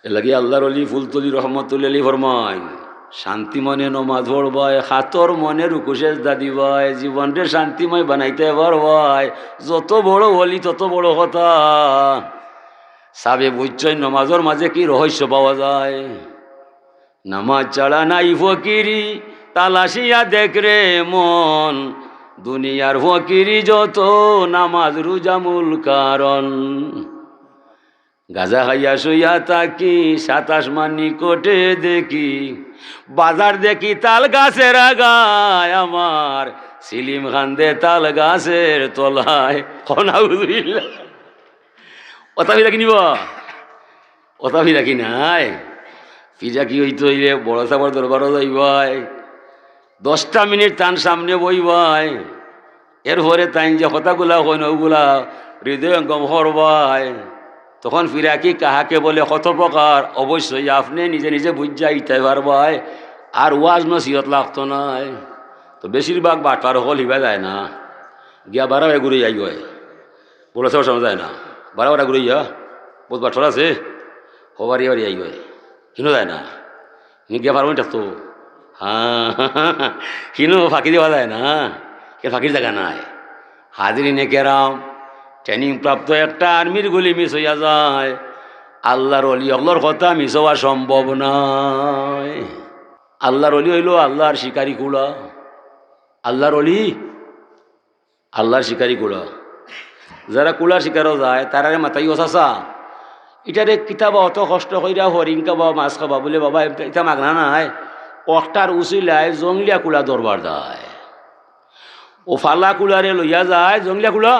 এলাকি আল্লাহর অলি ফুলতলি রহমতুল্লাহ আলী ফরমায় শান্তি মনে নমাজ পড়বায় হাতর মনে রুকুশেষ দাদি ভাই জীবনটা শান্তিময় বানাইতে পারবাই। যত বড় অলি তত বড় কথা। সাবে বুঝছই নমাজের মাঝে কি রহস্য পাওয়া যায়। নামাজ ছাড়া নাই ফকিরি তালাশিয়া দেখ রে মন, দুনিয়ার ফকিরি যত নামাজ রুজামুল কারণ। গাজা খাইয়া শুইয়া তাকি 27 মান নিকটে দেখি, বাজার দেখি তাল গাছের আগায় আমার সিলিম খান্দে তাল গাছের তলায়। অতাবি রাখি নিব অতাবি রাখি নাই ফিজা কি হইতে হইলে বড় সাবর দরবারও যাইবাই 10টা মিনিট তান সামনে বইবাই। এরপরে তাই যে কথাগুলা হইন ওগুলা হৃদয়ঙ্গম হরবাই। তখন ফিরাকি কাহাকে বলে কত প্রকার অবশ্যই আপনি নিজে নিজে বুঝা ইতে পারবাই। আর ওয়াজ নসিহত লাগতো নাই। তো বেশিরভাগ বাটপার হল হিবা যায় না, গিয়া বারাবাই ঘুরে যাই গয় বলে সব সময় যায় না। বারাবারা ঘুরে যা বহুত বাটর আছে হবারি বাড়ি আই গয় কিনো যায় না, গিয়া পারবো তো। হ্যাঁ কিনো ফাঁকি দেওয়া যায় না, কে ফাঁকির জায়গা নাই। হাজিরি নে কেরাম ট্রেনিং প্রাপ্ত একটা আর্মির গুলি মিস হইয়া যায়। আল্লাহর অলি আল্লাহর কথা মিস হওয়া সম্ভব নয়। আল্লাহর অলি হইল আল্লাহর শিকারি কুলা। আল্লাহর অলি আল্লাহর শিকারি কুলা। যারা কুলার শিকারও যায় তারারে মাথায় ওসাসা এটারে কিতাবা অত কষ্ট কইরা হরিং খাবা মাছ খাবা বলে বাবা এটা মাগনা নাই। অক্টার উচিলায় জংলিয়া কুলা দরবার দেয়। ও ফালা কুলারে লইয়া যায় জংলিয়া কুলা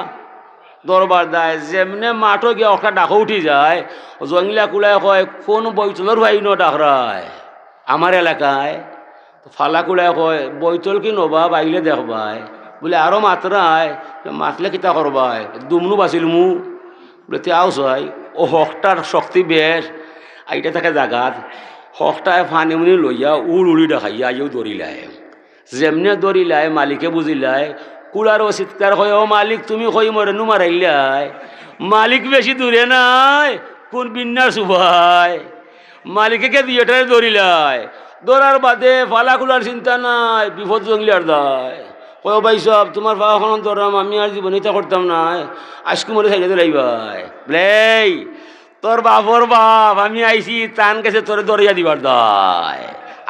দরবার দেয়। যেমনে মাঠও গিয়ে একটা ডাকো উঠি যায় জংলিয়া কুলায় কয় কোন বৈতলের ভাই ন ডাকরায় আমার এলাকায়। ফালা কুলায় কয় বৈতল কি নবা বাইলে দেখবাই বলে আরও মাত্রায় মাতলে কিতা করবাই দুমনু বাঁচিল মু বলে তে আও চাই ও হকটার শক্তি বেশ আইটা থাকে জাগাত হকটায় ফানি মুনি লইয়া উড়ি দেখাইয়া আইও দৌড়িলায়। যেমনে দৌড়িলায় মালিকে বুঝিলায় কুলারও চিৎকার হয় ও মালিক তুমি কই মরে নু মারাইলাই। মালিক বেশি দূরে নাই কোন বিন্যাস উপায় মালিকে দুইটারে দৌড়িলায়। দৌড়ার বাদে ফালা কুলার চিন্তা নাই বিপদ জঙ্গলিয়ার দায়। কয় ভাই সব তোমার ফাওয়াখন দৌড়াম আমি আর জীবন ইচ্ছা করতাম নাই আজকে মরে সাইডে দৌড়াইবাই বলে তোর বাপর বাপ আমি আইছি তান কাছে তোরে দৌড়িয়া দিবার দায়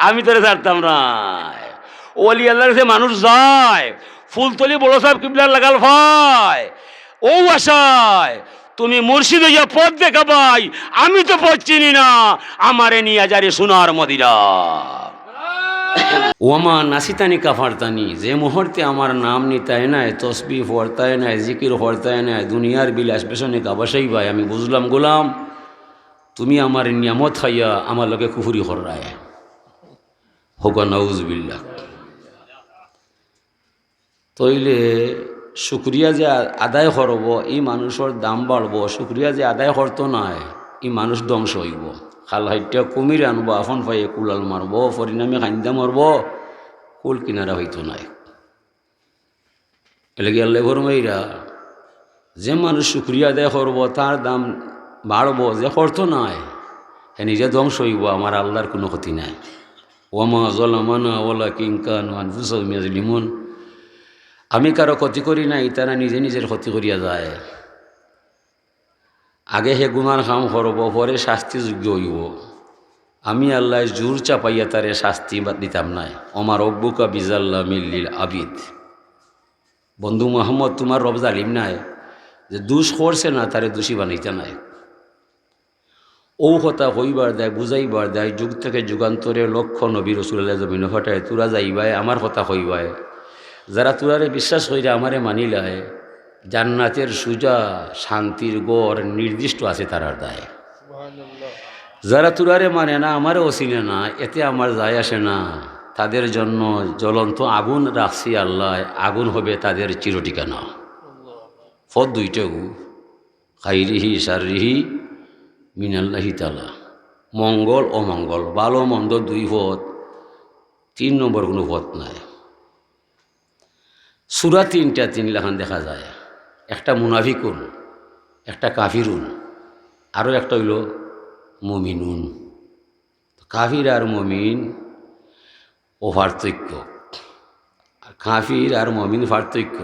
আমি তোরে ছাড়তাম নাই। ওলি আল্লাহর কাছে মানুষ যায় ফুলতলি বড় সাহেব কিবলার লাগাল ভাই ও আশায় তুমি মুর্শিদ হইয়া পথ দেখাবাই আমি তো পথ চিনি না আমারে নিয়ে যারে সোনার মদিরা। ওমা নাসিতানি কাফারতানি যে মুহূর্তে আমার নাম নিতায় নাই তসবিহ পড়তায় নাই জিকির পড়তায় নাই দুনিয়ার বিলাস পেছনে কাবাসাই ভাই আমি বুঝলাম গোলাম তুমি আমার নিয়ামত খাইয়া আমার লগে কুফুরি হরায় হোকা নাউজুবিল্লাহ। তইলে শুক্রিয়া যে আদায় করব এই মানুষের দাম বাড়ব, শুক্রিয়া যে আদায় করতো নাই এই মানুষ ধ্বংস হইব। খাল হাইটা কুমির আনবো আফন পাইয়ে কুলাল মারব পরিণামে খান্দা মারব কুল কিনারা হইতো নাই। এলাকি আল্লাহ ফরমাইরা যে মানুষ শুক্রিয়া আদায় করব তার দাম বাড়ব, যে করতো নাই হে নিজে ধ্বংস হইব, আমার আল্লাহর কোনো ক্ষতি নাই। ওয়ামা জলামানা ওয়ালাকিন কানু আনফুসাহুম ইয়াজলিমুন আমি কারো ক্ষতি করি নাই তারা নিজে নিজের ক্ষতি করিয়া যায়। আগে হে গুনার কাম করব পরে শাস্তিযোগ্য হইব। আমি আল্লাহ জোর চাপাইয়া তারে শাস্তি দিতাম নাই। ওমার রব্বুকা বিজাল্লা মিল্লিল আবিদ। বন্ধু মোহাম্মদ তোমার রব জালিম নাই যে দোষ করছে না তারে দোষী বানাইতে নাই। ও কথা হইবার দেয় বুঝাইবার দেয় যুগ থেকে যুগান্তরে লক্ষ নবী রসুল্লাহ জমিন হঠায় তোরা যাইবাই আমার কথা হইবাই। যারা তোরারে বিশ্বাস কইরা আমারে মানিলায় জান্নাতের সুজা শান্তির গড় নির্দিষ্ট আছে তারার দায়। যারা তোরারে মানে না আমারে অচিনে না এতে আমার যায় আসে না তাদের জন্য জ্বলন্ত আগুন রাখছি আল্লাহ, আগুন হবে তাদের চিরঠিকানা। ফদ দুইটাগু খাইরিহি সারিহি মিনাল্লাহি তালা মঙ্গল অমঙ্গল ভালো মন্দ দুই পথ, 3 নম্বর কোনো পথ নাই। সূরা 3টা 3 লেখান দেখা যায়। একটা মুনাফিকুন, একটা কাফিরুন, আরও একটা হইল মুমিনুন। কাফির আর মুমিন ও পার্থক্য, কাফির আর মুমিন পার্থক্য,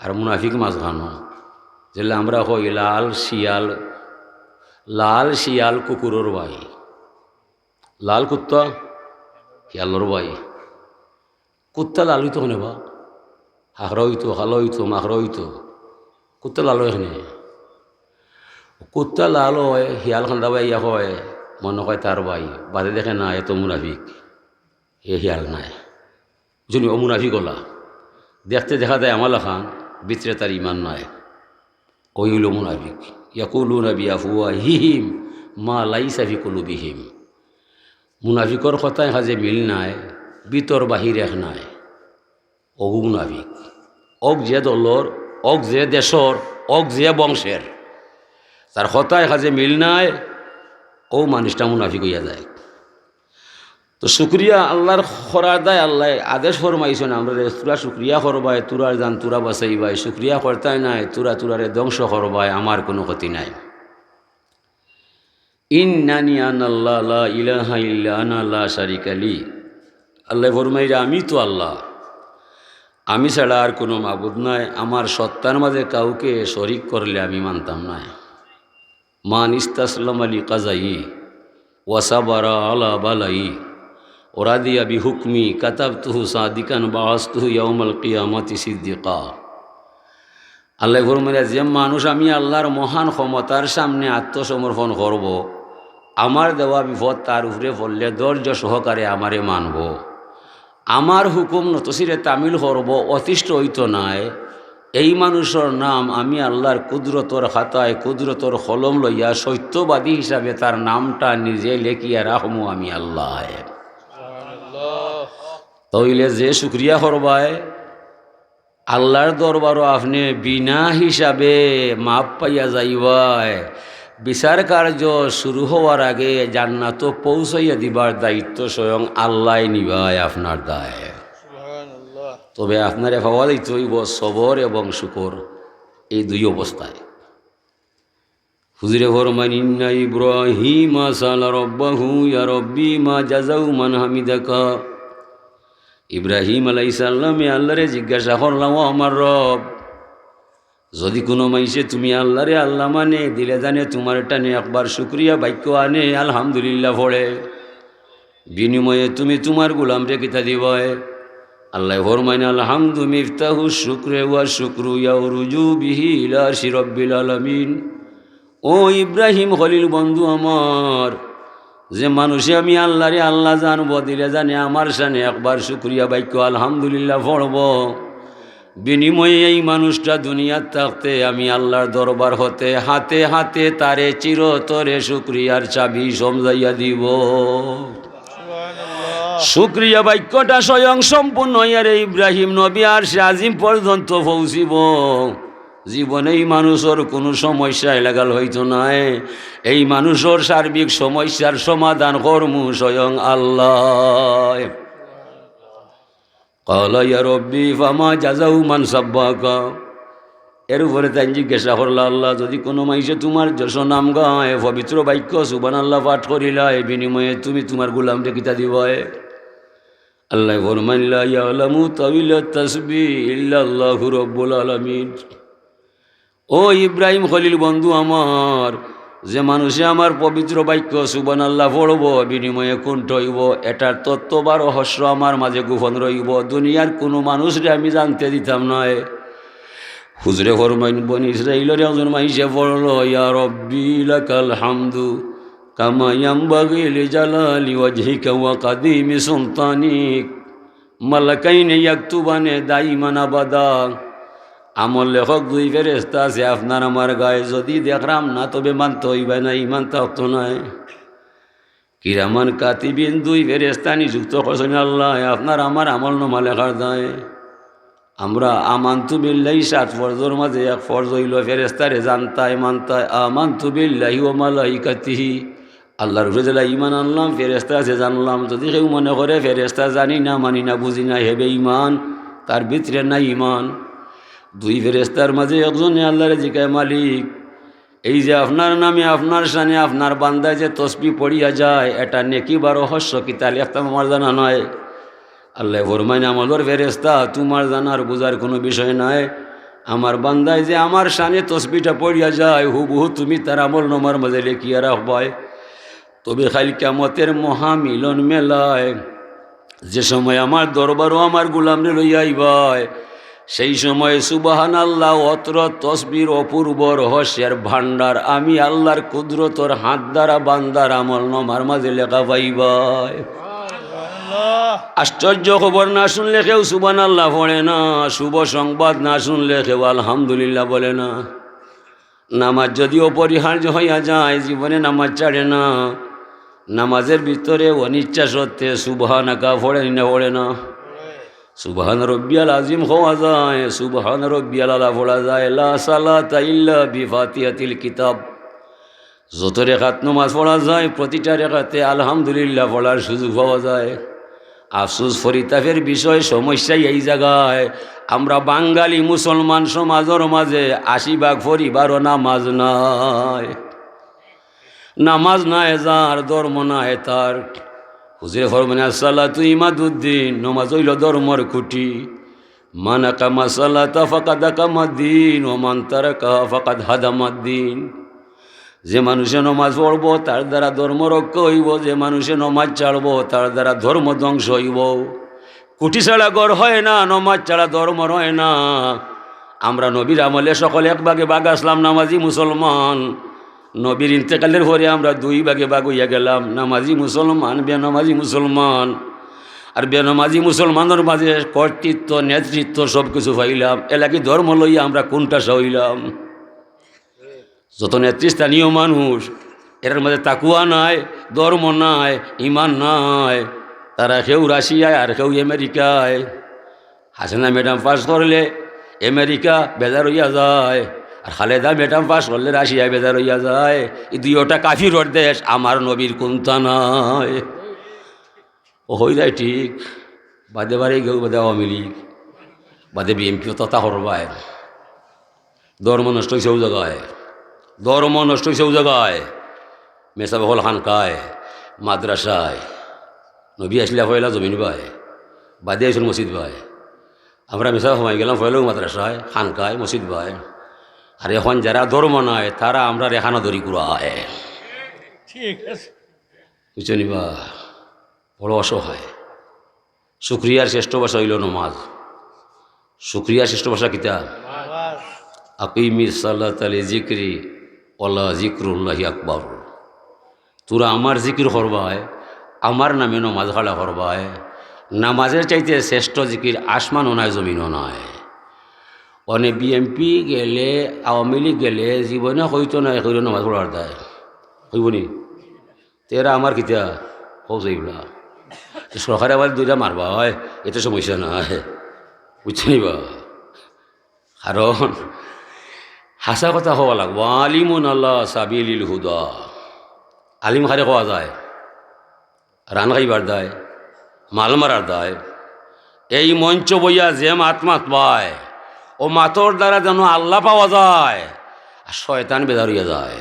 আর মুনাফিক মাঝখানো। যেটা আমরা কই লাল শিয়াল কুকুরের ভাই, লাল কুত্তা শিয়ালর ভাই। কুত্তা লাল হইতো কেন বা? হাঁকড়া হইতো, হালো হইতো, মাখড়া হইতো, কুত্তা লাল এখানে। কুত্তা লাল হয়, শিয়াল খান্দা ভাই ইয়া হয়, মনে হয় তার ভাই, বাদে দেখে না এত মুনাফিক, এ শিয়াল নাই শুনি ও মুনাফিক ওলা। দেখতে দেখা যায় আমালা খান, ভিতরে তার ইমান নাই, ওই হইল মুনাফিক। ইয়াকুলুনা বিআফওয়াহিহিম মা লাইসা ফি কুলুবিহিম। মুনাফিকর কথায় হাজে মিল নাই, ভিতর বাহির এক নাই, অগু মুনাফিক। অগ যে দলর, অগ যে দেশর, অগ যে বংশের, তার কথায় হাজে মিল নাই, ও মানুষটা মুনাফিক হইয়া যায়। তো শুক্রিয়া আল্লাহর করার দায় আল্লাহ আদেশ ফরমাইছেন আমরা তোরা শুক্রিয়া করবাই, তোরার জান তোরা বাঁচাইবাই, শুক্রিয়া করতাই নাই, তোরারে ধ্বংস করবাই, আমার কোনো ক্ষতি নাই। ইন্নানি আনাল্লাহ লা ইলাহা ইল্লা আনা লা শারিকা লি। আল্লাহ ফরমাইরা আমি তো আল্লাহ, আমি ছাড়া আর কোনো মাবুদ নাই, আমার সত্তার মাঝে কাউকে শরিক করলে আমি মানতাম না। মান ইস্তাসলাম আলী কাজাই ওয়াসাবারা আলা বালাই ওরাদিয়া বি হুকমি কাতাবতুহু সাদিকান বাআসতুহু ইয়াউমাল কিয়ামাতি সিদ্দিকা। আল্লাহ ফরমাইরা যে মানুষ আমি আল্লাহর মহান ক্ষমতার সামনে আত্মসমর্পণ করব, আমার দেওয়া বিপদ তার উপরে পড়লে ধৈর্য সহকারে আমারে মানব, আমার হুকুম নতসিরে তামিল করব, অতিষ্ঠ হইত নাই, এই মানুষের নাম আমি আল্লাহর কুদরতর খাতায় কুদরতর কলম লইয়া সত্যবাদী হিসাবে তার নামটা নিজে লেখিয়া রাখমু আমি আল্লাহ। তইলে যে শুক্রিয়া করবায় আল্লাহর দরবারও আপনি বিনা হিসাবে মাপ পাইয়া যাইবাই। বিচার কার্য শুরু হওয়ার আগে জান্নাত পৌঁছাইয়া দিবার দায়িত্ব স্বয়ং আল্লাহ নিবায়, আপনার দায়। তবে আপনারে পাওয়া দিতে হইব সবর এবং শুকর, এই দুই অবস্থায়। হুজুরে ফরমান ইন্না ইব্রাহিমা সালা রব্বাহু ইয়া রব্বি মা জাযাউ মান হামিদাকা। ইব্রাহিম আলাইহিস সালামে আল্লাহরে জিজ্ঞাসা করলাম, ও আমার রব, যদি কোনো মাইসে তুমি আল্লাহরে আল্লাহ মানে দিলে জানে তোমার টানে একবার শুক্রিয়া বাক্য আনে আলহামদুলিল্লাহ পড়ে, বিনিময়ে তুমি তোমার গোলামরে কিতা দিবায়? আল্লাহ ফরমাইন আলহামদু মিফতাহু শুকরে ওয়া শুকরু ইয়ারজু বিহি ইলা রাব্বিল আলামিন। ও ইব্রাহিম খলিল বন্ধু আমার, যে মানুষে আমি আল্লাহরে আল্লাহ জানব দিলে জানে আমার সানে একবার শুক্রিয়া বাক্য আলহামদুলিল্লাহ পড়ব, বিনিময়ে এই মানুষটা দুনিয়ার থাকতে আমি আল্লাহর দরবার হতে হাতে হাতে তারে চিরতরে শুক্রিয়ার চাবি সমঝাইয়া দিব। শুক্রিয়া বাক্যটা স্বয়ং সম্পূর্ণ ইয়ারে ইব্রাহিম নবী আর সে আজিম পর্যন্ত পৌঁছিব। জীবনে এই মানুষের কোনো সমস্যা লাগাল হইতো নাই, এই মানুষের সার্বিক সমস্যার সমাধান কর্মু স্বয়ং আল্লাহ। ক্বালা ইয়া রব্বি ফামা জাযাউ মান সাব্বাকা। এর উপরে তাই জিজ্ঞাসা করলা, আল্লাহ যদি কোনো মাইসে তোমার যশ নাম গায়, পবিত্র বাক্য সুবহানাল্লাহ পাঠ করিলা, এই বিনিময়ে তুমি তোমার গোলামকে কিতা দিবায়? আল্লাহ ফরমান লা ইয়ালামু তাওয়িলাত তাসবিহ ইল্লাল্লাহু রাব্বুল আলামিন। ও ইব্রাহিম খলিল বন্ধু আমার, যে মানুষে আমার পবিত্র বাক্য সুবহানাল্লাহ পড়ব, বিনিময়ে কুণ্ঠ হইব, এটার তত্ত্ব বা রহস্য আমার মাঝে গোপন রইব, দুনিয়ার কোনো মানুষরে আমি জানতে দিতাম নয়। হুজুরে ফরমাইন বনি ইসরাইলের একজন মাইসে পড়ল, ইয়া রব্বি লাকাল হামদু কামা ইয়ামবাগি লিজালালি ওয়াজহিকা ওয়া কাদিমি সুলতানিক মালাকাইনে ইয়াকতুবানে দাইমান আবাদা। আমল লেখক দুই ফেরেশতা আছে আপনার আমার গায়ে, যদি দেখরাম না তবে মানতে হইবে না, ইমান থাকতো নয়। কিরামান কাতিবিন দুই ফেরেশতা নিযুক্ত করছেন আল্লাহ আপনার আমার আমল নামা লেখার দায়। আমরা আমানতু বিল্লাহি 7 ফরজের মাঝে এক ফরজ হইল ফেরেশতারে জানতায় মানতায়। আমানতু বিল্লাহি ওয়া মালাইকাতিহি, আল্লাহর উপরে জেলা ইমান আনলাম, ফেরেশতা আছে জানলাম। যদি কেউ মনে করে ফেরেশতা জানি না মানি না বুঝি না, হেবে ইমান, তার ভিতরে নাই ইমান। দুই ফেরেশতার মাঝে একজনে আল্লাহরে জিজ্ঞাসা, মালিক এই যে আপনার নামে আপনার শানে আপনার বান্দায় যে তসবি পড়িয়া যায়, এটা নেকি বা রহস্য কি তাহলে একটা আমার জানা নয়? আল্লাহ ফরমাইন, আমাদের ফেরেস্তা তোমার জানার বোঝার কোনো বিষয় নাই। আমার বান্দায় যে আমার শানে তসবিটা পড়িয়া যায়, হুবহু তুমি তার আমল নামার মাঝে লেখিয়া রাখবাই। তবে খালি কিয়ামতের মহামিলন মেলায় যে সময় আমার দরবারও আমার গোলামরে লইয়া আইবাই, সেই সময় সুবহানাল্লাহ অত্র তসবির অপূর্ব রহস্যের ভাণ্ডার আমি আল্লাহর কুদরতর হাত দ্বারা বান্দার আমল নামার মাঝে লেখা পাইবাই। আশ্চর্য খবর না শুনলে কেউ সুবহানাল্লাহ পড়ে না, শুভ সংবাদ না শুনলে কেউ আলহামদুলিল্লাহ বলে না। নামাজ যদিও অপরিহার্য হইয়া যায়, জীবনে নামাজ ছাড়ে না। নামাজের ভিতরে অনিচ্ছা সত্ত্বে সুবহানাকা পড়েন না পড়ে না? সুবহান রব্বিয়াল আজিম হওয়া যায়, সুবহান রব্বিয়াল আলা পড়া যায়। লা সালাতা ইল্লা বিফাতিহাতিল কিতাব। যত রেখাত নামাজ পড়া যায় প্রতিটা রেখাতে আলহামদুলিল্লাহ পড়ার সুযোগ পাওয়া যায়। আফসোস ফরিতাফের বিষয় সমস্যাই এই জায়গায়, আমরা বাঙালি মুসলমান সমাজের মাঝে ৮০% পরিবারও নামাজ নাই। নামাজ নাই যার, ধর্ম নাই তার। হুজুরে ফরমান আসসালাতু ইমাদুদ্দিন, নমাজ হইল ধর্মর খুঁটি। মান আকামা সালাতা ফাকাদ আকামাদ্দিন ওয়া মান তারাকাহা ফাকাদ হাদামাদ্দিন। যে মানুষে নমাজ পড়ব তার দ্বারা ধর্ম রক্ষা হইব, যে মানুষে নমাজ ছাড়ব তার দ্বারা ধর্ম ধ্বংস হইব। কুটি ছাড়া গড় হয় না, নমাজ ছাড়া ধর্ম হয় না। আমরা নবীর আমলে সকলে এক ভাগে ভাগ আসলাম নামাজি মুসলমান। নবীর ইন্তেকালের পরে আমরা 2 ভাগে ভাগ হইয়া গেলাম, নামাজি মুসলমান, বেনামাজি মুসলমান। আর বেনামাজি মুসলমানের মাঝে কর্তৃত্ব নেতৃত্ব সব কিছু পাইলাম। এলাকি ধর্ম লইয়া আমরা কোনটা সইলাম? যত নেতৃস্থানীয় মানুষ এর মধ্যে তাকুয়া নাই, ধর্ম নাই, ইমান নাই। তারা কেউ রাশিয়ায় আর কেউ আমেরিকায়। হাসিনা ম্যাডাম পাস করলে আমেরিকা বেজার হইয়া যায়, আর খালেদা ম্যাডাম পাস করলে রাশিয়ায় বেজার হইয়া যায়। এই দুইটা কাফিরর দেশ, আমার নবীর কোনটা নাই। ও হই যায় ঠিক, বাদে বাড়ি কেউ বাদে আওয়ামী লীগ, বাদে বিএনপিও তথা হরবায়। ধর্ম নষ্ট হয়েছে ও জায়গায়, ধর্ম নষ্ট হয়েছে ও জায়গায়। মেসাবহল খানকায়, মাদ্রাসায় নবী আসলে ফয়লা জমিন ভাই, বাদে আসল মসজিদ ভাই। আমরা মেসা সময় গেলাম ফয়লাও মাদ্রাসায়, খানকায়, মসজিদ ভাই। আর এখন যারা ধর্ম নয় তারা আমরা রেখানো দড়ি কুড়ায়, ঠিক আছে বুঝছো নিবা? বড় অসহায়। শুক্রিয়ার শ্রেষ্ঠ ভাষা হইল নমাজ। শুক্রিয়ার শ্রেষ্ঠ ভাষা কিতা? আকিমিস সালাত আলি জিক্রি ওয়ালা জিক্রুল্লাহি আকবার। তোরা আমার জিকির করবায়, আমার নামে নমাজ খাড়া করবায়। নামাজের চাইতে শ্রেষ্ঠ জিকির আসমানও নাই, জমিনও নাই। অনেক বিএমপি গেলে, আওয়ামী লীগ গেলে জীবনে হইতো না কইল নমাজ পড়ার দায় হইব নি? তেরা আমার কিতা হো যাইবা সরকারে আবার 2টা মারবা হয়, এতে সমস্যা নাই, বুঝছি নিবা? কারণ হাসা কথা হওয়া লাগবো। আলিমুন আল্লাহ সাবিলিল হুদা। আলিম খারে কোয়া যায়, রান খাইবার দায়, মাল মারার দায়। এই মঞ্চ বইয়া যে মাত পায়, ও মাতর দ্বারা যেন আল্লাহ পাওয়া যায় আর শয়তান বেজার হইয়া যায়।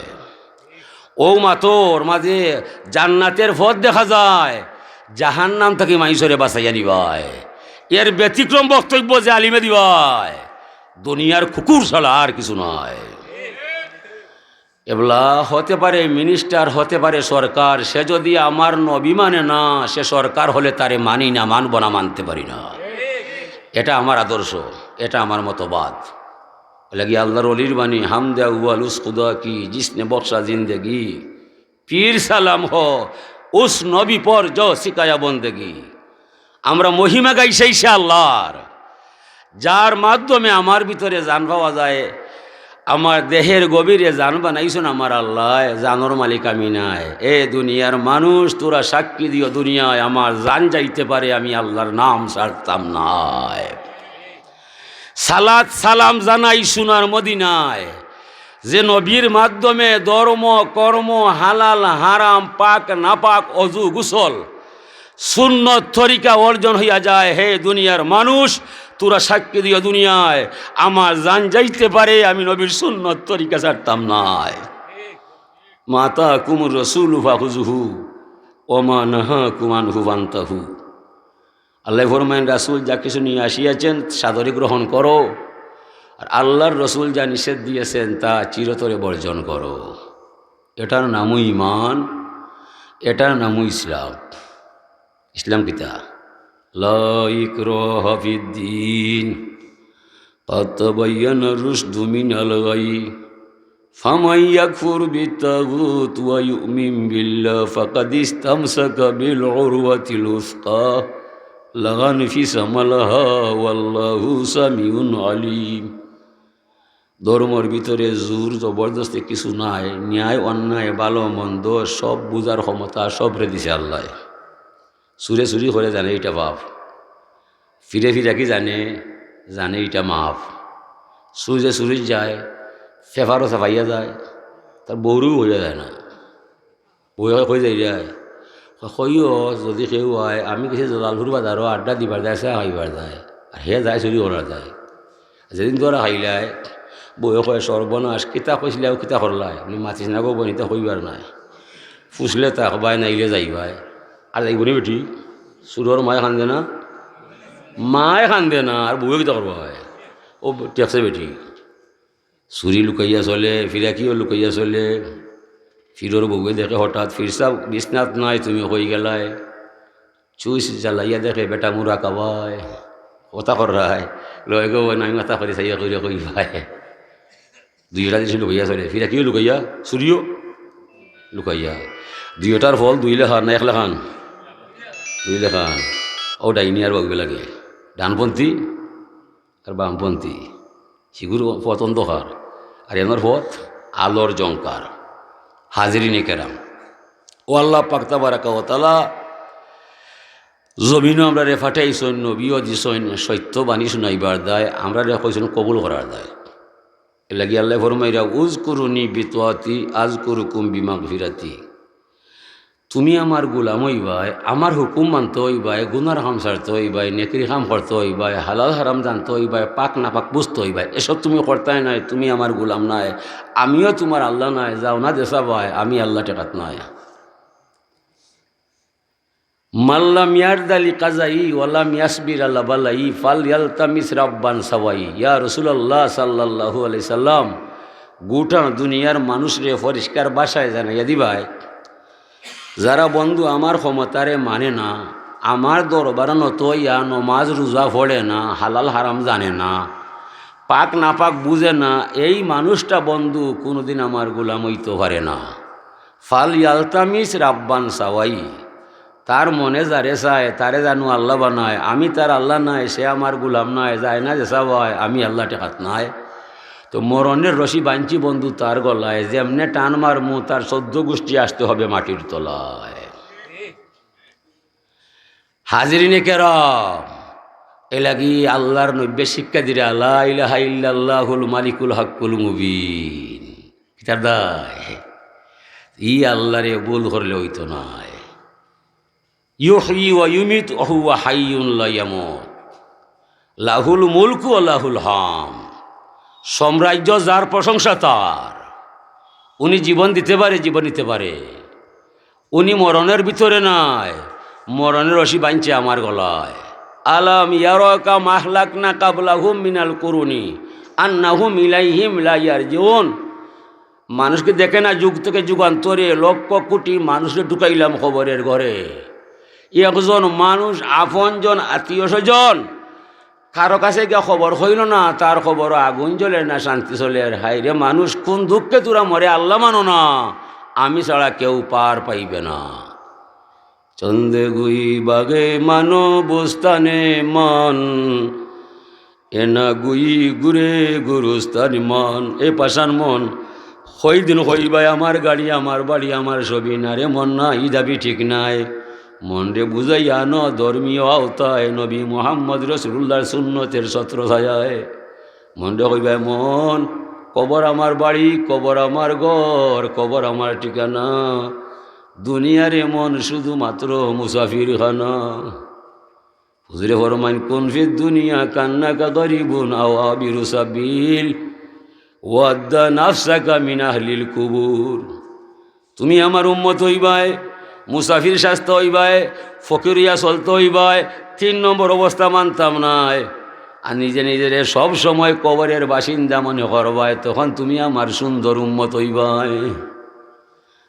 ও মাতর মাঝে জান্নাতের পথ দেখা যায়, জাহান্নাম থেকে মাইসরে বাঁচাইয়া নিবায়। এর ব্যতিক্রম বক্তব্য যে আলিমে দিবায়, দুনিয়ার কুকুর ছাড়া আর কিছু নয়। এগুলা হতে পারে মিনিস্টার, হতে পারে সরকার। সে যদি আমার নবী মানে না, সে সরকার হলে তারে মানি না, মানব না, মানতে পারি না। এটা আমার আদর্শ, এটা আমার মতবাদ। लगी আল্লাহর ওলির বাণী, হামদে উয়াল উস খুদা কি জিসনে বক্সা জিন্দেগি, পীর সালাম হো উস নবী পর जो শিকায়া বন্দেগি। আমরা মহিমা গাই সেই সে আল্লাহর, যার মাধ্যমে আমার ভিতরে জান পাওয়া যায়। আমার দেহের গভীরে জান বানাইছেন আমার আল্লাহ, জানোর মালিক আমি নাই। এ দুনিয়ার মানুষ তোরা সাক্ষী দিও, দুনিয়ায় আমার জান যাইতে পারে, আমি আল্লাহর নাম ছাড়তাম নাই। সালাত সালাম জানাই সোনার মদিনায়, যে নবীর মাধ্যমে ধর্ম কর্ম হালাল হারাম পাক নাপাক অজু গুসল সুন্নত তরিকা অর্জন হইয়া যায়। হে দুনিয়ার মানুষ তোরা সাক্ষী দিও, দুনিয়ায় আমার জান যাইতে পারে, আমি নবীর সুন্নত তরিকা ছাড়তাম নাই। মাতা কুমুর রসুল ফাহুজুহু ওমা নাহা কুমান হুবান্তাহু। আল্লাহ ফরমাইন রাসূল যা কিছু নিয়ে আসিয়াছেন সাদরে গ্রহণ করো, আর আল্লাহর রসুল যা নিষেধ দিয়েছেন তা চিরতরে বর্জন করো। এটার নামই ঈমান, এটার নামই ইসলাম। ইসলাম কিতা লা ইকরাহা ফিদ্দীন ক্বাদ তাবায়্যানা রুশদু মিনাল গাই ফামান ইয়াকফুর বিত্তাগুত ওয়া ইউমিন বিল্লাহি ফাকাদ ইসতামসাকা বিল উরওয়াতিল উসকা লা ইনফিসামা লাহা ওয়াল্লাহু সামিউন আলিম। ধর্মের ভিতরে জোর জবরদস্তি কিছু নাই। ন্যায় অন্যায় ভালো মন্দ সব বুঝার ক্ষমতা সবরে দিছে আল্লাহ। সুরে চুরি করে জানে এটা পাপ, ফিরে ফিরে কি জানে জানে এটা মাফ। সুরে চুরি যায়, ফেফারও চাপাইয়া যায়, তার বউরও হইয়া যায় না, বউ হয়ে যায় কইও যদি কেউ হয় আমি কিছু জলালপুর বাজারও আড্ডা দিবার যায়, চা খাইবার যায়, আর হে যায় চুরি করা যায়। যেদিন তোরা খাইলাই বউয়ে কয় সর্বনাশ কিতা কইছিলে আৰু কিতা করলাই, আপনি মাতিস না গো বনিতা কইবার নাই, ফুসলে তা হবাই নাইলে যাইবাই আর যাইব নি বেটি। চুরর মায়ে খান্দে না, মায়ে খান্দে না, আর বউয়ে কিতা করবো হয় ও টেকছে বেটি। চুরি লুকাইয়া চলে, ফিরাকিও লুকাইয়া চলে। ফিরোর বউয়ে দেখে হঠাৎ ফিরসা বিছনাত নাই, তুমি কই গেলাই। চুইস জ্বালাইয়া দেখে বেটা মুরা কাবায় কথা কর রায় লয় গো নাই মাথা করে চাইয়া কইরা কই ভাই। দুইটা জিনিস লুকাইয়া চলে, ফিরাকিও লুকাইয়া চুরিও লুকাইয়া। দুইটার ফল দুই লেখান না এক লেখান, দুই লেখান। ও ডাইনি আর বাগবে লাগে, ডানপন্থী আর বামপন্থী, শিগুর পথ অন্ধকার আর এনার পথ আলোর জঙ্কার। হাজিরিনে কেরাম, ও আল্লাহ পাক তাবারাকা ওয়া তাআলা জমিনও আমরা রে ফাটাইছেন, নবীও দিছেন সত্যবাণী শুনাইবার দায়, আমরা রে কইছেন কবুল করার দায়। এ লাগি আল্লাহ ফরমাইরা উযকুরুনি বিতাআতি আযকুরুকুম বিমাগফিরাতি। তুমি আমার গোলাম হইবাই, আমার হুকুম মানতে হইবাই, গুনার কাম ছাড়তে হইবাই, নেকির কাম করতে হইবাই, হালাল হারাম জানতে হইবাই, পাক না পাক বুঝতে হইবাই। এসব তুমি করতাই নাই, তুমি আমার গোলাম নাই, আমিও তোমার আল্লাহ নাই। যাও না দেশা ভাই, আমি আল্লাহ টেকাত নাই। মাল্লাম ইয়ারদালি কাজাই ওয়ালাম ইয়াসবির আল্লাহ বালাই ফাল ইয়ালতামিস রাব্বান সাওয়াই। ইয়া রাসূলুল্লাহ সাল্লাল্লাহু আলাইহি সাল্লাম গোটা দুনিয়ার মানুষরে পরিষ্কার ভাষায় জানাইয়া দিবাই, যারা বন্ধু আমার ক্ষমতারে মানে না, আমার দরবারে নতইয়া নমাজ রোজা পড়ে না, হালাল হারাম জানে না, পাক না পাক বুঝে না, এই মানুষটা বন্ধু কোনোদিন আমার গোলাম হইতে পারে না। ফাল ইয়ালতামিস রাব্বান সাওয়াই, তার মনে যারে চায় তারে জানু আল্লাহ বানায়, আমি তার আল্লাহ নাই, সে আমার গোলাম নাই, যায় না যে চাবায় আমি আল্লাহ টেকাত নাই। তো মরণের রশি বাঞ্চি বন্ধু তার গলায়, যেমনে টান মারমু তার 14 গোষ্ঠী আসতে হবে মাটির তলায়। হাজিরিনে কেরাম, এ লাগি আল্লাহর নব্বে শিক্ষা দিলে আল্লাহ ইলাহা ইল্লাল্লাহুল মালিকুল হাক্কুল মুবিন। কিতার দায় ই আল্লাহরে ভুল করলে হইতো নাই। ইউহয়ি ওয়া ইউমিত ওয়া হুয়া হাইয়ুন লা ইয়ামুত লাহুল মুলকু ওয়া লাহুল হাম। সাম্রাজ্য যার, প্রশংসা তার। উনি জীবন দিতে পারে, জীবন নিতে পারে। উনি মরণের ভিতরে নাই, মরণের রশি বাঁধছে আমার গলায়। আলাম ইয়ারাকা মাখলাকনা কাবলাহুম মিনাল কুরুনি আন্নাহুম ইলাইহিম লা ইয়ারজিউন। মানুষকে দেখে না যুগ থেকে যুগান্তরে লক্ষ কোটি মানুষকে ঢুকাইলাম খবরের ঘরে। একজন মানুষ আপনজন আত্মীয় স্বজন কারো কাছে গিয়ে খবর হইল না, তার খবর আগুন জ্বলে না শান্তি চলে। আর হাই রে মানুষ কোন দুঃখে তোরা মরে, আল্লাহ মানো না, আমি ছাড়া কেউ পার পাইবে না। চন্দে গুই বাগে মানো বস্তানে মান, এনা গুই গুরে গুরুস্তানি মান। এ পাশান মন হই দিন হইবাই আমার গাড়ি আমার বাড়ি আমার ছবি না রে মন না, ই দাবি ঠিক নাই। মন রে বুঝাইয়া ন ধর্মীয় আওতায়, নবী মুহাম্মদ রাসূলুল্লাহর সুন্নতের ছত্র ছায়ায়। মন রে কইবাই মন কবর আমার বাড়ি, কবর আমার ঘর, কবর আমার ঠিকানা। দুনিয়ারে মন শুধুমাত্র মুসাফির খানা। হুজুরে ফরমান কুন ফিদ দুনিয়া কান্নাকা গরিবুন আও আবিরু সাবিল ওয়াদ্দা নাফসাকা মিন আহলিল কুবুর। তুমি আমার উম্মত হইবাই, মুসাফির শাস্তা হইবাই, ফকিরিয়া চলতে হইবাই, 3 নম্বর অবস্থা মানতাম নাই। আর নিজে নিজের সব সময় কবরের বাসিন্দা মনে করবাই, তখন তুমি আমার সুন্দর উম্মত হইবাই।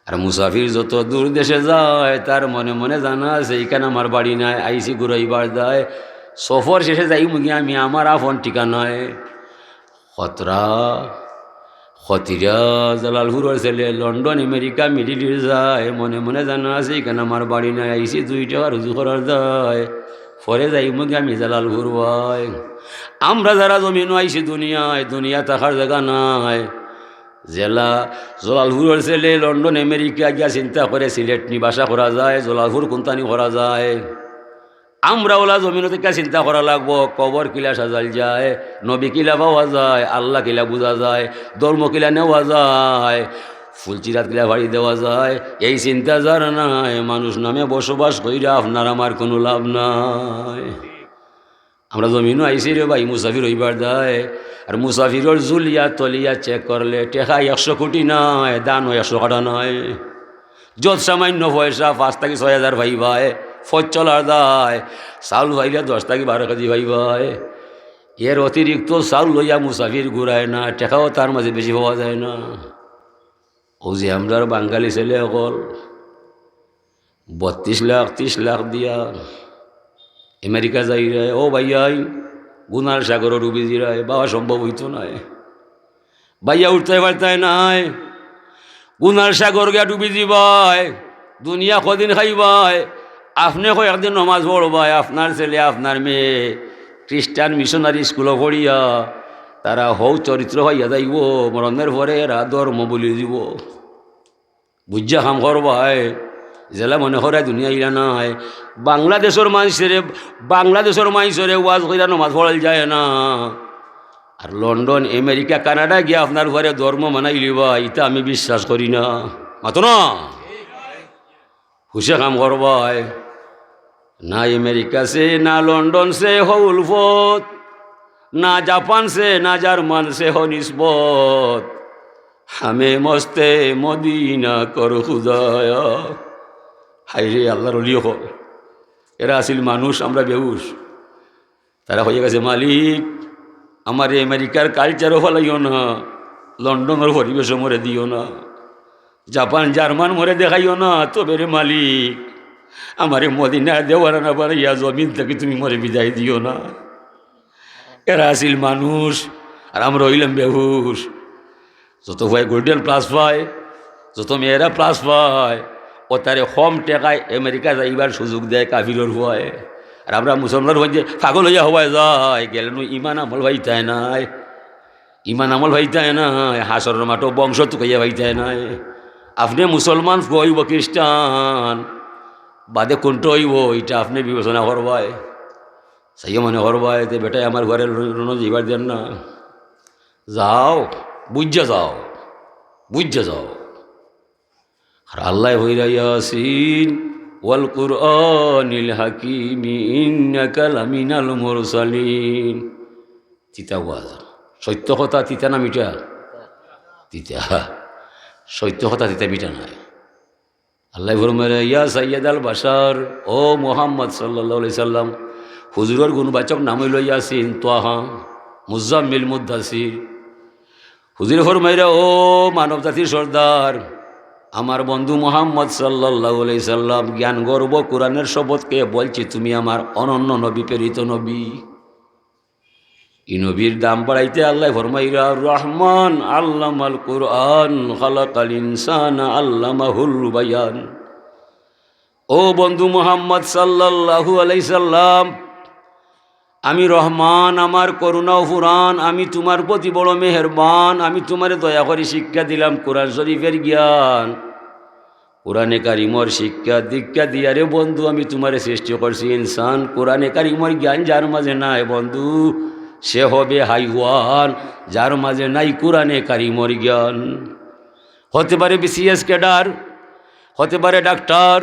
আর মুসাফির যত দূর দেশে যায় তার মনে মনে জানা আছে এইখানে আমার বাড়ি নাই, আইসি ঘুরাইবার যায়, সফর শেষে যাই মুগি আমি আমার আপন ঠিকানায়। খতিরা জালালপুরের ছেলে লন্ডন আমেরিকা মিডিল ইস্ট যায়, মনে মনে জানা আছে এখানে আমার বাড়ি নাই, আইসি 2 টাকা রুজু করার যায়, পরে যাই মুগি আমি জালালপুর ভাই। আমরা যারা জমিন আইসি দুনিয়া থাকার জায়গা নাই। জেলা জালালপুরের ছেলে লন্ডন আমেরিকা গিয়া চিন্তা করে সিলেট নিবাসা করা যায়, জালালপুর কোনটানি করা যায়। আমরা ওলা জমিন থেকে চিন্তা করা লাগবো, কবর কিলা সাজাল যায়, নবী কিলা পাওয়া যায়, আল্লাহ কিলা বোঝা যায়, ধর্ম কিলা নেওয়া যায়, ফুলচিরাত কিলা বাড়ি দেওয়া যায়। এই চিন্তা যার নাই, মানুষ নামে বসবাস কইরা আপনার আমার কোনো লাভ নাই। আমরা জমিনও আইসি রে ভাই, মুসাফির হইবার দেয়। আর মুসাফিরের জুলিয়া তলিয়া চেক করলে টেকা 100 কোটি নাই, দানও 100 কাটা নয়। যত সামান্য পয়সা 5 থেকে 6 হাজার ভাই ভাই, ফজ চলার দায়, চাউল ভাইলে 10 থেকে 12 কেজি ভাই ভাই। এর অতিরিক্ত চাউল লইয়া মুসাফির ঘুরায় না, টেকাও তার মাঝে বেশি পাওয়া যায় না। ও যে আমরা বাঙালি ছেলে অকল 32 লাখ 30 লাখ দিয়া আমেরিকা যাই রে, ও ভাইয়াই গুনার সাগরের ডুবি জিরায়, বাবা সম্ভব হইতো নাই, ভাইয়া উঠতে পারতাই নাই, গুনার সাগর গিয়া ডুবি দিবাই, দুনিয়া কদিন খাইবাই, আপনি কয়েকদিন নমাজ পড়বাই, আপনার ছেলে আপনার মেয়ে খ্রিস্টান মিশনারি স্কুলে পড়িয়া তারা হৌ চরিত্র হইয়া যাইব, মরণের পরে এরা ধর্ম বলি দিব, বুঝা কাম করবাই। জেলা মনে করে দুনিয়া ইলা নাই। বাংলাদেশের মানুষের ওয়াজ কইরা নমাজ পড়াল যায় না। আর লন্ডন আমেরিকা কানাডা গিয়া আপনার ঘরে ধর্ম মানাই লিবা, এটা আমি বিশ্বাস করি না। মাতো না হুসে কাম করবাই। না আমেরিকা সে, না লন্ডন সে হো উলফত, না জাপান সে, না জার্মান সে হো নিসবত, হামে মস্তে মদিনা কর খুদায়া। হাই রে আল্লাহর ওলি হল, এরা আসিল মানুষ, আমরা বেহুশ। তারা হয়ে গেছে মালিক, আমার আমেরিকার কালচারও ফলাইও না, লন্ডনের পরিবেশও মরে দিও না, জাপান জার্মান মরে দেখাইও না, তবে রে মালিক আমারে মদিনা দেওয়ার না বাড়াইয়া জমিন থেকে তুমি মরে বিদায় দিও না। এরা আসিল মানুষ আর আমরা হইলাম বেহুশ। যত ভাই গোল্ডেন প্লাস পায়, যত মেয়েরা প্লাস পায়, ও তারে কম টেকায় আমেরিকা যাইবার সুযোগ দেয় কাফিরের ভয়। আর আমরা মুসলমান হয়ে যে পাগল হইয়া হওয়ায় যায়, গেলে ইমান আমল ভাইতায় নাই, ইমান আমল ভাইতায় নাই, হাসর মাঠও বংশ তুকাইয়া ভাইতায় নাই। আপনি মুসলমান হইব খ্রিস্টান বাদে কোনটা হইব, এটা আপনি বিবেচনা করবাই, সেই মনে করবাই যে বেটাই আমার ঘরে যাইবার দেন না, যাও বুঝা যাও, বুঝা যাও। আর আল্লাহ হইরা ইয়াসিন ওয়াল কুরআনিল হাকিম ইন্নাকা লামিনাল মুরসালিন। তিতা ওয়াজ, সত্য কথা তিতা না মিঠা? তিতা, সত্য কথা তিতা মিঠা নাই। আল্লাহ ফরমায় ইয়া সাইয়্যিদাল বাশার, ও মুহাম্মদ সাল্লাল্লাহু আলাইহি সাল্লাম, হুজুরের গুণবাচক নাম হইল ইয়াসিন, তাহা, মুজাম্মিল, মুদ্দাসির। হুজুর ফরমাইরা ও মানব জাতির সর্দার, আমার বন্ধু মুহাম্মদ সাল্লাল্লাহু আলাইহি সাল্লাম জ্ঞান গর্ব কোরআনের শপথকে বলছি তুমি আমার অনন্য নবী, প্রেরিত নবী। এই নবীর দাম বাড়াইতে আল্লাহ ফরমাইরা রহমান আল্লামাল কুরআন খালাকাল ইনসানা আল্লামাহুল বায়ান। ও বন্ধু মুহাম্মদ সাল্লাল্লাহু আলাইহি সাল্লাম, আমি রহমান, আমার করুণা ফুরান, আমি তোমার প্রতি বড় মেহেরবান, আমি তোমারে দয়া করে শিক্ষা দিলাম কোরআন শরীফের জ্ঞান, কোরআনে কারিমর শিক্ষা দীক্ষা দিয়ারে বন্ধু আমি তোমারে সৃষ্টি করছি ইনসান। কোরআনে কারিমর জ্ঞান যার মাঝে নাই বন্ধু, সে হবে হাইওয়ান, যার মাঝে নাই কোরআনে কারিমর জ্ঞান। হতে পারে বিসিএস ক্যাডার, হতে পারে ডাক্তার,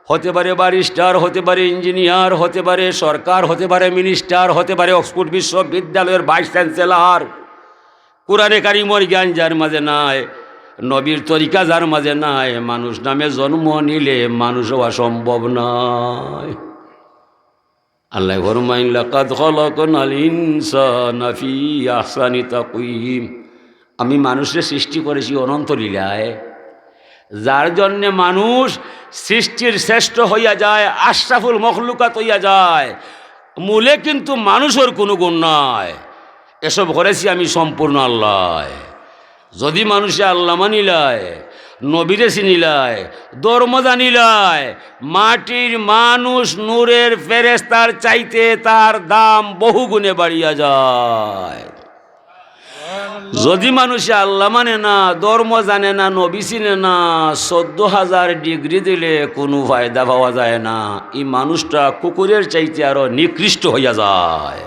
হতে পারে ব্যারিস্টার, হতে পারে ইঞ্জিনিয়ার, হতে পারে সরকার, হতে পারে মিনিস্টার, হতে পারে অক্সফোর্ড বিশ্ববিদ্যালয়ের ভাইস চ্যান্সেলর, কোরআনে কারিমর জ্ঞান যার মাঝে নাই, নবীর তরিকা যার মাঝে নাই, মানুষ নামে জন্ম নিলে মানুষ হওয়া সম্ভব নয়। আল্লাহ ফরমাইন লাকাদ খালাকনাল ইনসানা ফি আহসানি তাকওয়িম, আমি মানুষের সৃষ্টি করেছি অনন্ত লীলায়, যার জন্যে মানুষ সৃষ্টির শ্রেষ্ঠ হইয়া যায়, আশরাফুল মখলুকাত হইয়া যায়। মূলে কিন্তু মানুষের কোনো গুণ নয়, এসব করেছি আমি সম্পূর্ণ আল্লাহ। যদি মানুষে আল্লাহ মানিলায়, নবীরে চিনিলায়, ধর্ম জানিলায়, মাটির মানুষ নূরের ফেরেশতার চাইতে তার দাম বহু গুণে বাড়িয়া যায়। যদি মানুষে আল্লাহ মানে না, ধর্ম জানে না, নবী চিনে না, 14,000 ডিগ্রি দিলে কোনো ফায়দা পাওয়া যায় না। এই মানুষটা কুকুরের চাইতে আরো নিকৃষ্ট হইয়া যায়,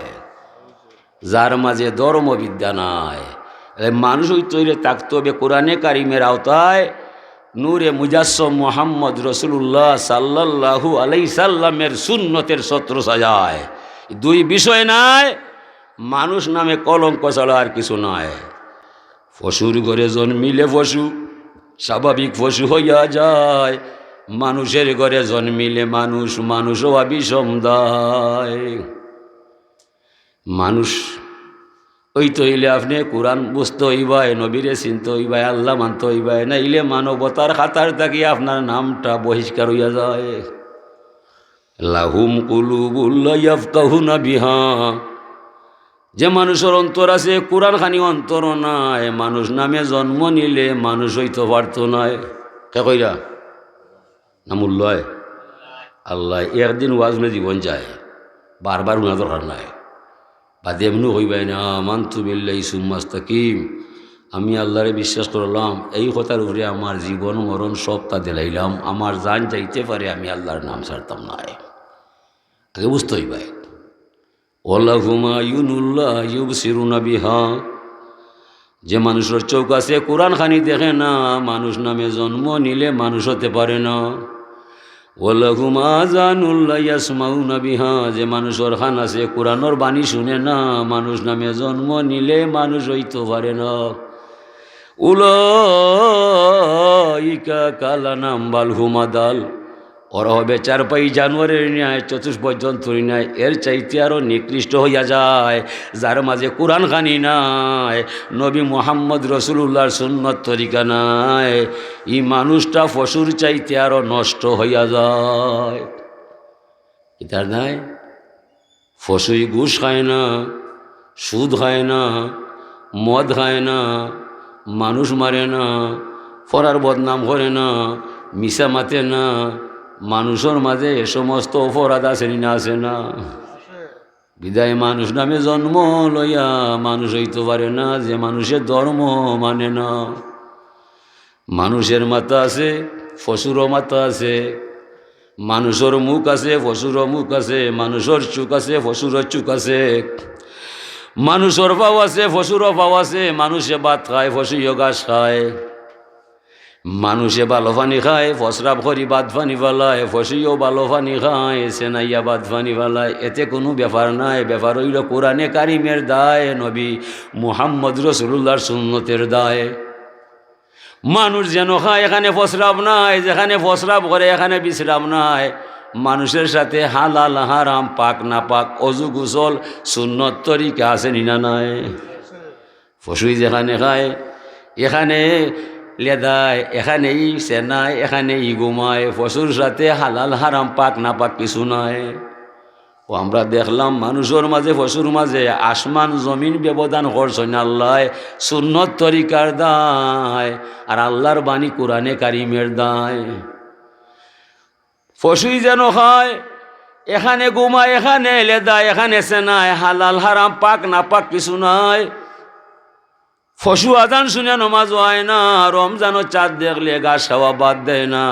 যার মাঝে ধর্মবিদ্যা নাই। মানুষ ওই তৈরি থাকতে হবে কোরআনে কারিমের আওতায়, নূরে মুজাসসম মুহাম্মদ রসুল্লাহ সাল্লাল্লাহু আলাইহি সাল্লামের সুন্নতের ছত্র সাজায়। দুই বিষয় নাই, মানুষ নামে কলঙ্ক ছাড়া আর কিছু নাই। পশুর ঘরে জন্মিলে পশু স্বাভাবিক পশু হইয়া যায়, মানুষের ঘরে জন্মিলে মানুষ, মানুষ হওয়া বিষম দায়। মানুষ ওই তো হইলে আপনি কোরআন বুঝতে হইবাই, নবীরে চিনতে হইবাই, আল্লাহ মানতে হইবাই, না ইলে মানবতার খাতার থাকি আপনার নামটা বহিষ্কার হইয়া যায়। লাহুম কুলুবুল লা ইয়াফকাহুনা বিহা, যে মানুষের অন্তর আছে কোরআন খানি অন্তর নাই, মানুষ নামে জন্ম নিলে মানুষ হইতে পারত নয়। কে কইরা না মূল্যয় আল্লাহ একদিন ওয়াজনে জীবন যায়, বারবার উনা দরকার নাই। বাদে এমনি হইবাই না মানতু বিল্লাহি সুম্মা ইসতাকিম, আমি আল্লাহরে বিশ্বাস করলাম, এই কথার উপরে আমার জীবন মরণ সব তা দিলাইলাম, আমার জান যাইতে পারে আমি আল্লাহর নাম ছাড়তাম না। আগে বুঝতে হইবাই। ওয়ালাহুম আয়ুনুল্লাহ ইউবসিরুনা বিহা, যে মানুষের চোখ আছে কোরআন খানি দেখে না, মানুষ নামে জন্ম নিলে মানুষ হতে পারে না। ওয়ালাহুম আযানুল্লাহ ইয়াসমাউনা বিহা, যে মানুষের খান আছে কোরআনের বাণী শুনে না, মানুষ নামে জন্ম নিলে মানুষ হইতে পারে না। উলাইকা কালানাম বাল হুমাদাল, ওরা হবে চারপাই জানোয়ারের ন্যায়, চতুষ্পদ জন্তুর ন্যায়, এর চাইতে আরও নিকৃষ্ট হইয়া যায়, যার মাঝে কোরআন খানি নাই, নবী মুহাম্মদ রসুল্লাহর সুন্নত তরিকা নাই। এই মানুষটা পশুর চাইতে আরও নষ্ট হইয়া যায়। এটা নাই, পশুই ঘুষ খায় না, সুদ খায় না, মদ খায় না, মানুষ মারে না, ফরার বদনাম করে না, মিশা মাতে না। মানুষের মাঝে এ সমস্ত অপরাধ আছে না, আছে না? বিদায় মানুষ নামে জন্ম লইয়া মানুষ হইতে পারে না, যে মানুষের ধর্ম মানে না। মানুষের মাথা আছে, পশুরও মাথা আছে, মানুষের মুখ আছে, পশুরও মুখ আছে, মানুষের চোখ আছে, পশুরও চোখ আছে, মানুষের পাও আছে, পশুরও পাও আছে, মানুষে ভাত খায়, পশুও ঘাস খায়, মানুষে ভালো পানি খায়, ফসরাব করি বাদ পানি ফেলায়, ফসিও ভালো পানি খায়, সেনাইয়া বাদ পানি ফেলায়, এতে কোনো ব্যাপার নাই। ব্যাপার হইল কোরআনে কারিমের দায়, নবী মুহাম্মদ রসুল্লাহর সুন্নতের দায়। মানুষ যেন খায়, এখানে ফসরাব নাই, যেখানে ফসরাব করে এখানে বিশ্রাম নাই। মানুষের সাথে হালাল হারাম, পাক না পাক, অজু গোসল সুন্নত তরিকা আছে না নাই? পশুই যেখানে খায় এখানে লেদায়, এখানেই সেনায়, এখানেই ঘুমায়, পশুর সাথে হালাল হারাম পাক না পাক কিছু নয়। ও আমরা দেখলাম মানুষের মাঝে পশুর মাঝে আসমান জমিন ব্যবধান করছেন আল্লাহ, সুন্নত তরিকার দায় আর আল্লাহর বাণী কোরআনে কারিমের দায়। পশুই যেন খায়, এখানে ঘুমায়, এখানে লেদায়, এখানে সেনায়, হালাল হারাম পাক না পাক কিছু নয়। পশু আজান শুনে নমাজ হয় না, রমজানও চাঁদ দেখলে ঘাস খাওয়া বাদ দেয় না।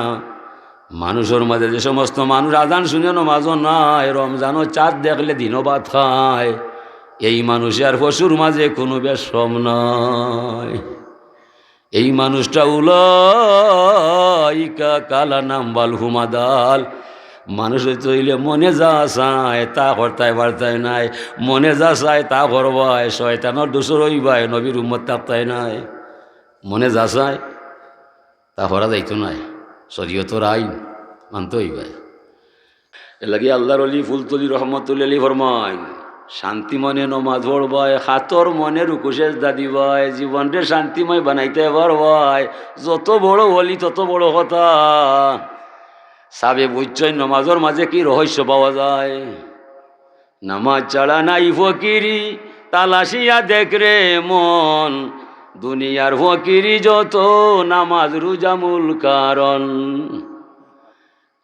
মানুষের মাঝে যে সমস্ত মানুষ আজান শুনে নমাজও নাই, রমজানও চাঁদ দেখলে দিনও ভাত খায়, এই মানুষ আর পশুর মাঝে কোনো বেশম নাই। এই মানুষটা উলাইকা কালানাম বাল হুমাদাল, মানুষ হইলে মনে যা চায় তা করতায় বার্তায় নাই, মনে যা চায় তা করবায়, শয়তানোর দোষর হইবায়, নবীর উম্মত তাপ্তায় নাই। মনে যা চায় তা হরা যাইতো নাই, শরীয়তর আইন মানতে হইবে। এর লাগি আল্লাহর অলি ফুলতলি রহমতুল্লাহ আলী ফরমায়, শান্তি মনে নমাজ পড়বায়, হাতর মনে রুকু সেজদা দিবায়, জীবনকে শান্তিময় বানাইতে পারবায়। যত বড় অলি তত বড় কথা। সাবে বুঝছই নমাজের মাঝে কি রহস্য পাওয়া যায়। নামাজ ছাড়া নাই ফকিরি, তালাশিয়া দেখ রে মন, দুনিয়ার ফকিরি যত, নামাজ রোজা মূল কারণ।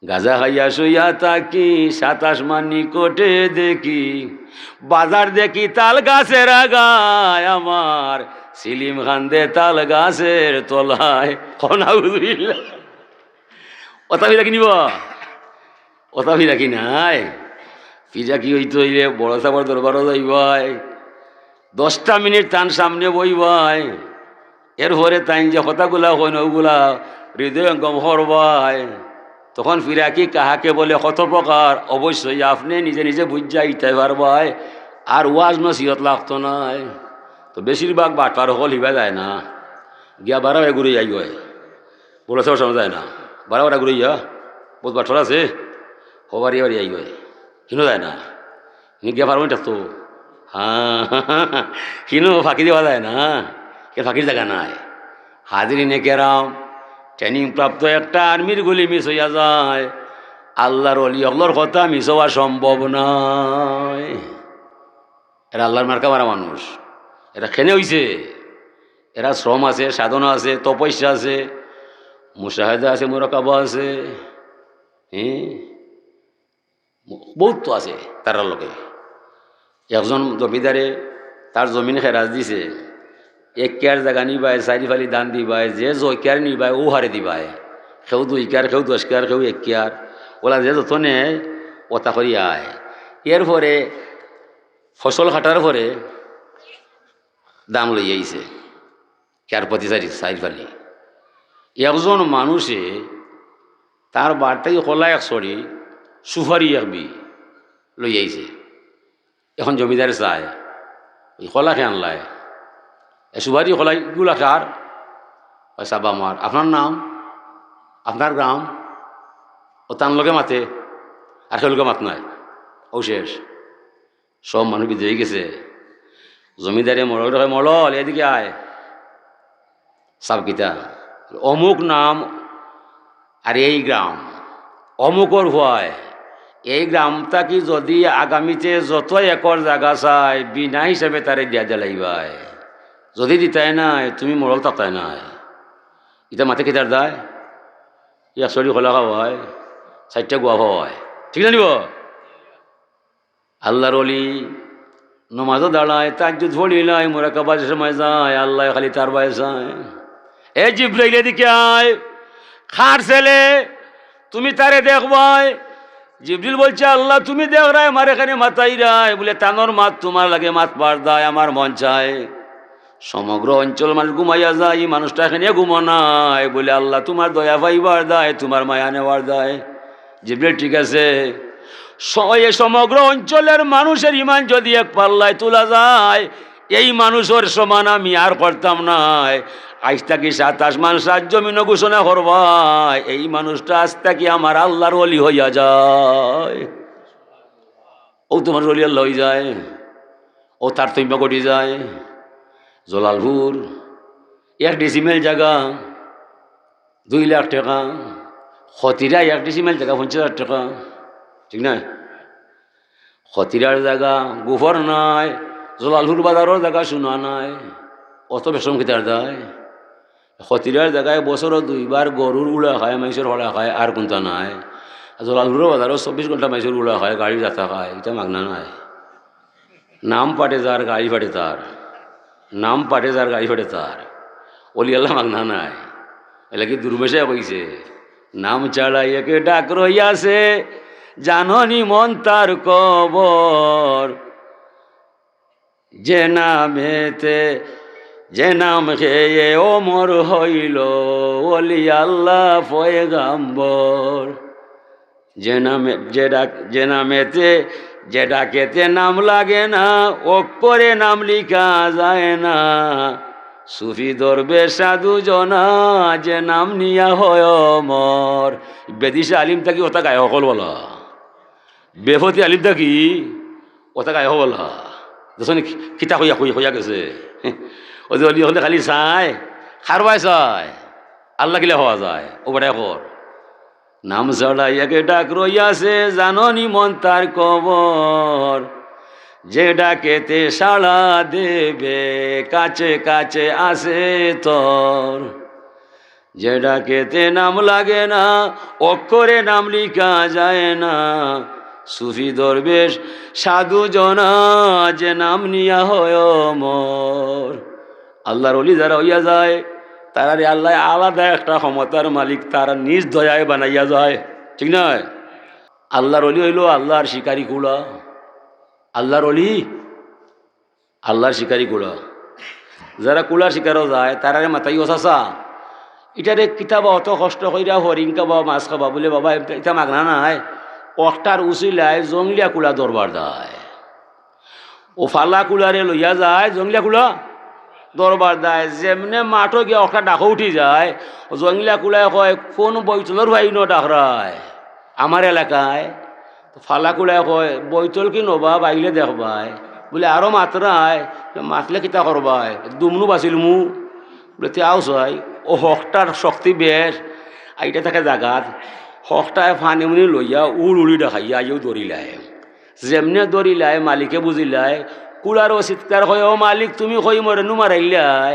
গাজা খাইয়া শুইয়া থাকি, 27 মান নিকটে দেখি, বাজার দেখি তাল গাছের আগায়, আমার সিলিম খান্দে তাল গাছের তলায়। অতাবি রাখি নিব, অতাবি রাখি নাই। ফিজা কি হইতে হইলে বড় সাবার দরবারও যাইবাই, 10টা মিনিট তান সামনে বইবাই, এরপরে তাই যে কথাগুলা হইন ওগুলা হৃদয়ঙ্গম হরবাই। তখন ফিরাকি কাহাকে বলে কত প্রকার, অবশ্যই আপনি নিজে নিজে বুঝা ইতে পারবাই। আর ওয়াজ নসিহত লাগতো নাই। তো বেশিরভাগ বাটপার হল হিবা যায় না, গিয়া বারাবাই ঘুরে যাই হয়, বলে সব সময় যায় না, বারাবারা ঘুরে যা বহুত বাটর আছে, হবারি বাড়ি আই হয়, কিনো যায় না, গিয়া পারবো তো। হ্যাঁ, কিনো ফাঁকি দেওয়া যায় না, কে ফাঁকির জায়গা নাই। হাজিরিনে কেরাম ট্রেনিং প্রাপ্ত একটা আর্মির গুলি মিস হইয়া যায়, আল্লাহর অলি আল্লাহর কথা মিস হওয়া সম্ভব নয়। এরা আল্লাহর মার্কা মারা মানুষ, এরা খেনে হইছে, এরা শ্রম আছে, সাধনা আছে, তপস্যা আছে, মুশাহেদা আছে, মুরাকাবা আছে, হ্যাঁ বহুত তো আছে তার লোকে। একজন জমিদারে তার জমিন খেরাজ দিছে, 1 কেয়ার জায়গা নিবায়, 4 ফালি দান দিবায়, যে 6 কেয়ার নিবায় ও হারে দিবায়, কেউ 2 কেয়ার, কেউ 10 কেয়ার, কেউ 1 কেয়ার, ওলা যে যত নেয় ওতা করি আয়। এরপরে ফসল কাটার পরে দাম লই আইছে কেয়ার প্রতি 4 ফালি। একজন মানুষে তার বারটাই কলা 1 ছড়ি, সুপারি 1 বি লই আইছে। এখন জমিদারে চায় ওই কলা খেয়ে আনলায়, সুপারি কলাইগুলা কার? সাবা আমার। আপনার নাম, আপনার গ্রাম, ও তার লোকে মাতে, আর সে লোকে মাত নাই, ও শেষ। সব মানুষ বিজয়ী গেছে। জমিদারে মরল, মরল এদিকে আয়, সাবকিতা অমুক নাম আর এই গ্রাম অমুকর ভয়, এই গ্রামটা কি যদি আগামীতে যত একর জায়গা চাই বিনা হিসাবে তারে দিয়া দিলাইবাই, যদি দিতাই নাই তুমি মরল তাতাই নাই। ইটা মাথে কেটার দায়, 1 খোলা খাওয়া হয়, 4টা গোয়া খাওয়া হয়, ঠিক না নিব? আল্লাহর অলি নমাজও দাঁড়ায়, তাজ্জুদ পড়িলাই, মুরাকাবার সময় যায়, আল্লাহ খালি তার বায়ে যায়। এ জিব্রাইল এদিকে আয়, খার ছেলে তুমি তারে দেখবাই। জিবরিল বলছে আল্লাহ তুমি দেখ রায়, আমার এখানে মাথাই রায়, বলে তানোর মাত তোমার লাগে মাত পার দায়, আমার মন চায় সমগ্র অঞ্চল মানুষ ঘুমাইয়া যায়, এই মানুষটা এখানে ঘুমো নাই, বলে আল্লাহ তোমার দয়া পাইবার দায়, তোমার মায়া নেওয়ার দায়। জিবরিল ঠিক আছে, সমগ্র অঞ্চলের মানুষের ইমান যদি এক পাল্লায় তোলা যায়, এই মানুষের সমান আমি আর করতাম নাই। আজ থাকি 7 আসমান 7 জমিন ঘোষণা করবাই, এই মানুষটা আজ থাকি আমার আল্লাহর ওলি হইয়া যায়। ও তোমার ওলি আল্লাহ হয়ে যায়, ও তার তৈম্য ঘটি যায়। জলালপুর 1 ডেসিমেল জায়গা 2 লাখ টাকা, খতিরা 1 ডেসিমেল জায়গা 50,000 টাকা, ঠিক না? খতিরার জায়গা গোফর নাই, জলালপুর বাজারের জায়গা শোনা নাই, অত বেসম খেতার দেয়। খতিরার জায়গায় বছরও 2 বার গরুর উড়া খায়, মাইসের হড়া খায়, আর কোনটা নাই। জলালপুরের বাজারও 24 ঘন্টা মাইসের উড়া খায়, গাড়ি যাতা খায়, এটা মাগনা নাই। নাম পাটে যার গাড়ি ফাটে তার, নাম পাটে যার গাড়ি ফাটে তার, অলি আল্লাহ মাগনা নাই। এলা কি দুর্বেশে কইছে, নাম ছাড়াই একে ডাক রইয়াছে, জাননি মন তার কবর, যে নাম খেয়ে ওমর হইল, ওলি আল্লাহ পয়গাম্বর। যে নামেতে যে ডাকেতে নাম লাগে না, অক্ষরে নাম লিখা যায় না, সুফি দরবে সাধু জনা যে নাম নিয়া হয় মর বেদিসা আলিম থাকি ওটা গায়ে সকল বলা বেফতি আলিম থাকি ওটা গায়ে বলা দেখুন কিতা হইয়া হইয়া গেছে ও যে অলি হলে খালি চাই খারবাই চাই আল্লাহ কিলে হওয়া যায় ও বেটাই কর নাম চড়াইয়াকে ডাক রইয়াছে জাননি মন তার কবর যে ডাকেতে সাড়া দেবে কাছে কাছে আসে তোর যে ডাকেতে নাম লাগে না অক্ষরে নাম লিখা যায় না সুফি দরবেশ সাধু জনা যে নাম নিয়া হয় মর আল্লাহর অলি যারা হইয়া যায় তারারে আল্লাহ আলাদা একটা ক্ষমতার মালিক তারা নিজ দয়ায় বানাইয়া যায় ঠিক নয় আল্লাহর অলি হইল আল্লাহর শিকারী কুলা আল্লাহর অলি আল্লাহর শিকারী কুলা যারা কুলার শিকারও যায় তারারে মাথায় ওসাসা এটারে কিতাবা অত কষ্ট কইরা হরিং খাবা মাছ খাবা বলে বাবা এটা মাগনা নাই অক্টার উচিলায় জংলিয়া কুলা দরবার দেয় ও ফালা কুলারে লইয়া যায় জংলিয়া কুলা দরবার দেয় যেমনে মাঠো গিয়ে অক্টা ডাকো উঠি যায় জংলিয়া কুলায় কয় কোন বৈতলের ভাই ন ডাকরায় আমার এলাকায় ফালা কুলায় কয় বৈতল কি নবা বাইলে দেখবাই বলে আরও মাত্রায় মাতলে কিতা করবাই দুমনু বাঁচিল মু বলে তেও চাই ও হকটার শক্তি বেশ আইটা থাকে জাগাত হকটায় ফানি মুনি লইয়া উড়ি দেখাইয়া আইও দৌড়িলায় যেমনে দৌড়িলায় মালিকে বুঝিলায় কুলারও চিৎকার হয় ও মালিক তুমি কই মরে নু মারাইলাই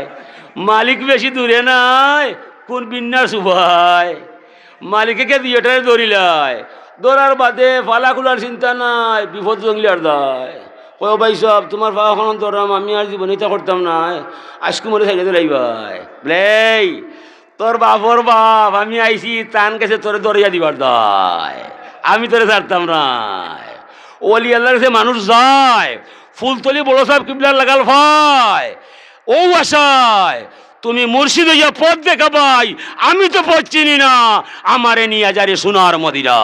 মালিক বেশি দূরে নাই কোন বিন্যাস উপায় মালিকে দুইটারে দৌড়িলায় দৌড়ার বাদে ফালা কুলার চিন্তা নাই বিপদ জঙ্গলিয়ার দায় কয় ভাই সব তোমার পাওয়াখন দৌড়াম আমি আর জীবন এটা করতাম না আজকে মরে সাইডে দৌড়াইবাই বলে তোর বাপর বাপ আমি আইছি তান কাছে তোরে দৌড়িয়া দিবার দায় আমি তোরে ছাড়তাম না ওলি আল্লাহর কাছে মানুষ যায় ফুলতলি বড় সাহেব কিবলার লাগাল ভাই ও আশায় তুমি মুর্শিদ হইয়া পথ দেখাবাই আমি তো পথ চিনি না আমারে নিয়ে যারে সোনার মদিনা